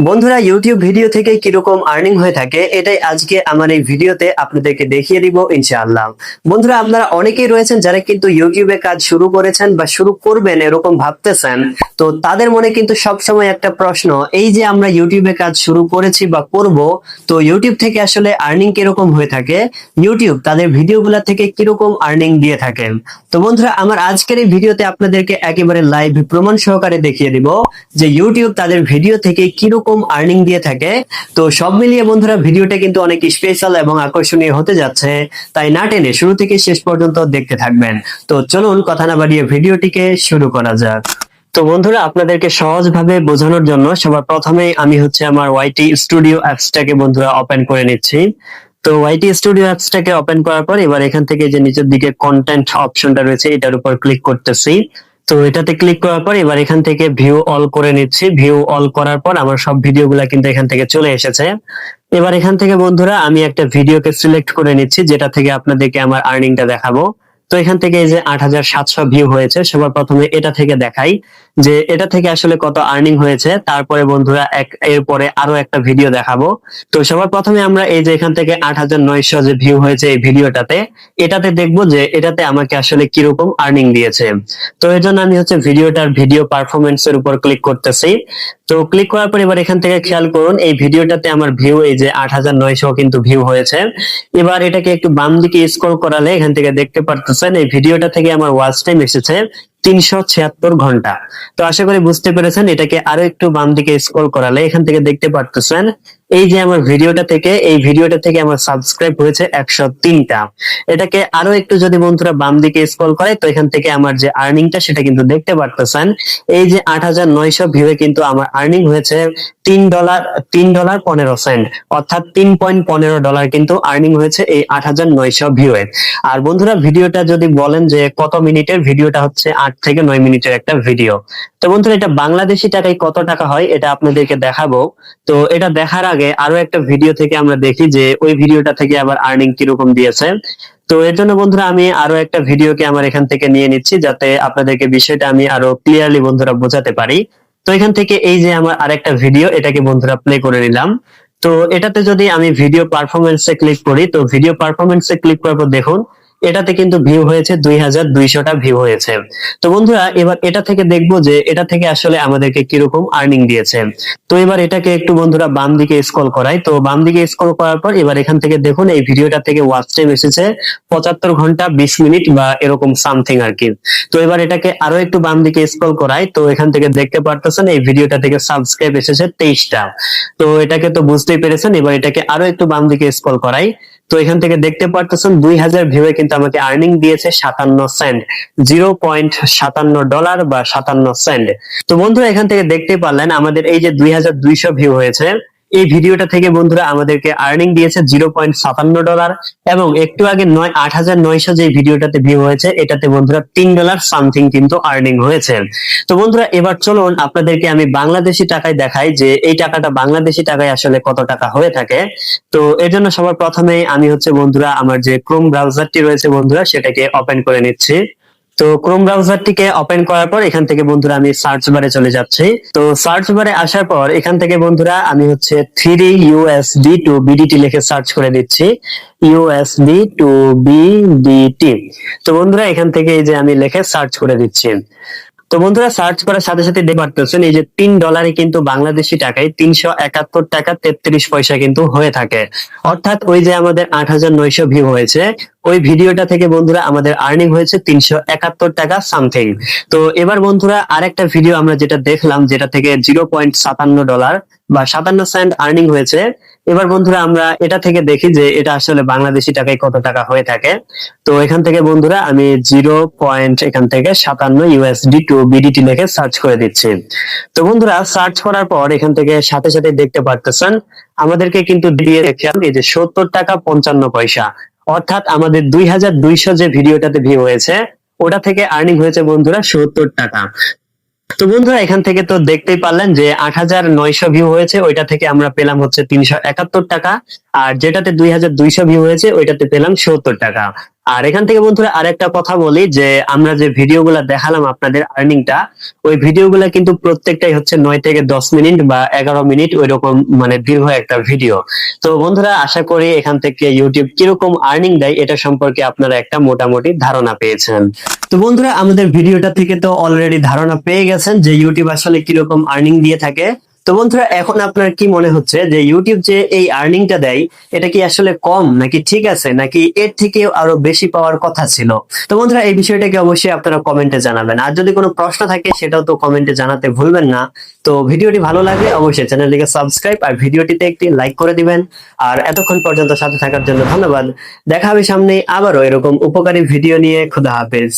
বন্ধুরা, YouTube video থেকে কিরকম আর্নিং হয়ে থাকে এটাই আজকে আমার এই ভিডিওতে আপনাদেরকে দেখিয়ে দিব ইনশাআল্লাহ। বন্ধুরা, আপনারা অনেকেই রয়েছেন যারা কিন্তু ইউটিউবে কাজ শুরু করেছেন বা শুরু করবেন এরকম ভাবতেছেন। তো তাদের মনে কিন্তু সবসময় একটা প্রশ্ন, এই যে আমরা ইউটিউবে কাজ শুরু করেছি বা করব, তো ইউটিউব থেকে আসলে আর্নিং কিরকম হয়ে থাকে, ইউটিউব তাদের ভিডিওগুলা থেকে কিরকম আর্নিং দিয়ে থাকেন। তো বন্ধুরা, আমার আজকের এই ভিডিওতে আপনাদেরকে একেবারে লাইভ প্রমাণ সহকারে দেখিয়ে দিব যে ইউটিউব তাদের ভিডিও থেকে কিরকম আর্নিং দিয়ে থাকে। তো সব মিলিয়ে বন্ধুরা, ভিডিওটা কিন্তু অনেক স্পেশাল এবং আকর্ষণীয় হতে যাচ্ছে, তাই না টেনে শুরু থেকে শেষ পর্যন্ত দেখতে থাকবেন। তো চলুন কথা না বাড়িয়ে ভিডিওটিকে শুরু করা যাক। তো বন্ধুরা, আপনাদেরকে সহজভাবে বোঝানোর জন্য সবার প্রথমে আমি আমার ওয়াইটি স্টুডিও অ্যাপসটাকে বন্ধুরা ওপেন করে নিচ্ছি। তো ওয়াইটি স্টুডিও অ্যাপসটাকে ওপেন করার পর এবার এখান থেকে যে নিচের দিকে কন্টেন্ট অপশনটা রয়েছে এটার উপর ক্লিক করতেছি। তো এটাতে ক্লিক করার পর এবার এখান থেকে ভিউ অল করে নিচ্ছি। ভিউ অল করার পর আমার সব ভিডিওগুলা কিন্তু এখান থেকে চলে এসেছে। এবার এখান থেকে বন্ধুরা আমি একটা ভিডিওকে সিলেক্ট করে নিচ্ছি যেটা থেকে আপনাদেরকে আমার আর্নিংটা দেখাবো। তো এখান থেকে এই যে 8,700 ভিউ হয়েছে, সবার প্রথমে এটা থেকে দেখাই যে এটা থেকে আসলে কত আর্নিং হয়েছে। তারপরে বন্ধুরা এরপরে আরো একটা ভিডিও দেখাবো। তো সবার প্রথমে আমরা এই যে এখান থেকে 8,900 যে ভিউ হয়েছে এই ভিডিওটাতে, এটাতে দেখবো যে এটাতে আমাকে আসলে কিরকম আর্নিং দিয়েছে। তো এর জন্য আমি ভিডিওটার ভিডিও পারফরমেন্স এর উপর ক্লিক করতেছি। তো ক্লিক করার পর এবার এখান থেকে খেয়াল করুন এই ভিডিওটাতে আমার ভিউ এই যে 8,900 কিন্তু ভিউ হয়েছে। এবার এটাকে একটু বাম দিকে স্ক্রল করালে এখান থেকে দেখতে পারতেছেন এই ভিডিওটা থেকে আমার ওয়াচ টাইম এসেছে 376 ঘন্টা। তো আশা করি বুঝতে পেরেছেন। এটাকে আরো একটু বাম দিকে স্ক্রল করালে এখান থেকে দেখতে পারতেছেন এই যে আমার ভিডিওটা থেকে আমার সাবস্ক্রাইব হয়েছে 103টা। এটাকে আরো একটু যদি বন্ধুরা বাম দিকে স্ক্রল করে তো এখান থেকে আমার যে আর্নিংটা সেটা কিন্তু দেখতে পারতেছেন। এই যে 8,900 ভিউয়ে কিন্তু আমার আর্নিং হয়েছে $3.15, অর্থাৎ $3.15 কিন্তু আর্নিং হয়েছে এই 8,900 ভিউয়ে। আর বন্ধুরা, ভিডিওটা যদি বলেন যে কত মিনিটের, ভিডিওটা হচ্ছে 8 থেকে 9 মিনিটের একটা ভিডিও। তো বন্ধুরা, এটা বাংলাদেশি টাকায় কত টাকা হয় এটা আপনাদেরকে দেখাবো। তো এটা দেখার আগে আরো একটা ভিডিও থেকে আমরা দেখি যে ওই ভিডিওটা থেকে আবার আর্নিং কিরকম দিয়েছে। তো এর জন্য বন্ধুরা আমি আরো একটা ভিডিওকে আমার এখান থেকে নিয়ে নিচ্ছি যাতে আপনাদেরকে বিষয়টা আমি আরো ক্লিয়ারলি বন্ধুরা বোঝাতে পারি। তো এখান থেকে এই যে আমার আরেকটা ভিডিও, এটাকে বন্ধুরা প্লে করে নিলাম। তো এটাতে যদি আমি ভিডিও পারফরমেন্সে ক্লিক করি, তো ভিডিও পারফরমেন্সে ক্লিক করার পর দেখুন এটাতে কিন্তু ভিউ হয়েছে 2,200টা ভিউ হয়েছে। তো বন্ধুরা, এবার এটা থেকে দেখবো যে এটা থেকে আসলে আমাদেরকে কিরকম আর্নিং দিয়েছে। তো এবার এটাকে একটু বন্ধুরা বাম দিকে স্ক্রল করাই। তো বাম দিকে স্ক্রল করার পর এবার এখান থেকে দেখুন এই ভিডিওটা থেকে ওয়াচ টাইম এসেছে 75 ঘন্টা 20 মিনিট বা এরকম সামথিং আর কি। তো এবার এটাকে আরো একটু বাম দিকে স্ক্রল করাই। তো এখান থেকে দেখতে পারতেছেন এই ভিডিওটা থেকে সাবস্ক্রাইব এসেছে 23টা। তো এটাকে তো বুঝতেই পেরেছেন। এবার এটাকে আরো একটু বাম দিকে স্ক্রল করাই। তো এখান থেকে দেখতে পারতেছেন 2,000 ভিউয়ে কিন্তু আমাকে আর্নিং দিয়েছে 57 সেন্ট, $0.57 বা 57 সেন্ট। তো বন্ধুরা, এখান থেকে দেখতে পারলেন আমাদের এই যে 2,200 ভিউ হয়েছে এই ভিডিওটা থেকে বন্ধুরা আমাদেরকে আর্নিং দিয়েছে $0.57। এবং একটু আগে 8,900 যে ভিডিওটাতে ভিউ হয়েছে এটাতে বন্ধুরা $3 সামথিং কিন্তু আর্নিং হয়েছে। তো বন্ধুরা, এবার চলুন আপনাদেরকে আমি বাংলাদেশি টাকায় দেখাই যে এই টাকাটা বাংলাদেশি টাকায় আসলে কত টাকা হয়ে থাকে। তো এর জন্য সবার প্রথমে আমি বন্ধুরা আমার যে ক্রোম ব্রাউজারটি রয়েছে বন্ধুরা সেটাকে ওপেন করে নিচ্ছি। তো ক্রোম ব্রাউজারটিকে ওপেন করার পর এখান থেকে বন্ধুরা আমি সার্চ বারে চলে যাচ্ছি। তো সার্চ বারে আসার পর এখান থেকে বন্ধুরা আমি 3 USD টু বিডিটি লিখে সার্চ করে দিচ্ছি। USD two BDT. তো বন্ধুরা, এখান থেকে এই যে আমি লিখে সার্চ করে দিচ্ছি। তো বন্ধুরা, সার্চ করার সাথে সাথে দেখতে পারতেছেন এই যে $3 কিন্তু বাংলাদেশি টাকায় 371 টাকা 33 পয়সা কিন্তু হয়ে থাকে। অর্থাৎ ওই যে আমাদের 8,900 ভিউ হয়েছে ওই ভিডিওটা থেকে বন্ধুরা আমাদের আর্নিং হয়েছে 371 টাকা সামথিং। তো এবার বন্ধুরা আরেকটা ভিডিও আমরা যেটা দেখলাম যেটা থেকে $0.57 বা 57 সেন্ট আর্নিং হয়েছে। এবার বন্ধুরা আমরা এটা থেকে দেখি যে এটা আসলে বাংলাদেশি টাকায় কত টাকা হয়ে থাকে। তো এখান থেকে বন্ধুরা আমি 0.57 USD টু বিডিটি লিখে সার্চ করে দিচ্ছি। তো বন্ধুরা, সার্চ করার পর এখান থেকে সাথে সাথে দেখতে পারতেছেন আমাদেরকে কিন্তু দিয়ে রেখে এই যে 70 টাকা 55 পয়সা। অর্থাৎ আমাদের 2,200 যে ভিডিওটাতে ভিউ হয়েছে ওটা থেকে আর্নিং হয়েছে বন্ধুরা 70 টাকা। তো বন্ধুরা, এখান থেকে তো দেখতেই পারলেন যে 8,900 ভিউ হয়েছে ওইটা থেকে আমরা পেলাম 371 টাকা। আর যেটাতে 2,200 ভিউ হয়েছে ওইটাতে পেলাম 70 টাকা। আর এখান থেকে বন্ধুরা আরেকটা কথা বলি যে আমরা যে ভিডিওগুলো দেখালাম আপনাদের আর্নিংটা, ওই ভিডিওগুলো কিন্তু প্রত্যেকটাই হচ্ছে 9 থেকে 10 মিনিট বা 11 মিনিট ওইরকম মানে দীর্ঘ একটা ভিডিও। তো বন্ধুরা আশা করি এখান থেকে ইউটিউব কিরকম আর্নিং দেয় এটা সম্পর্কে আপনারা একটা মোটামুটি ধারণা পেয়েছেন। তো বন্ধুরা আমাদের ভিডিওটা থেকে তো অলরেডি ধারণা পেয়ে গেছেন যে ইউটিউব আসলে কিরকম আর্নিং দিয়ে থাকে। তো বন্ধুরা এখন আপনার কি মনে হচ্ছে যে ইউটিউব যে এই আর্নিংটা দেয় এটা কি আসলে কম নাকি ঠিক আছে নাকি এর থেকে আরো বেশি পাওয়ার কথা ছিল? তো বন্ধুরা এই বিষয়টাকে অবশ্যই আপনারা কমেন্টে জানাবেন, আর যদি কোনো প্রশ্ন থাকে সেটাও তো কমেন্টে জানাতে ভুলবেন না। তো ভিডিওটি ভালো লাগলে অবশ্যই চ্যানেলটিকে সাবস্ক্রাইব আর ভিডিওটিতে একটি লাইক করে দিবেন। আর এতক্ষণ পর্যন্ত সাথে থাকার জন্য ধন্যবাদ। দেখা হবে সামনে আবারও এরকম উপকারী ভিডিও নিয়ে। খুদা হাফেজ।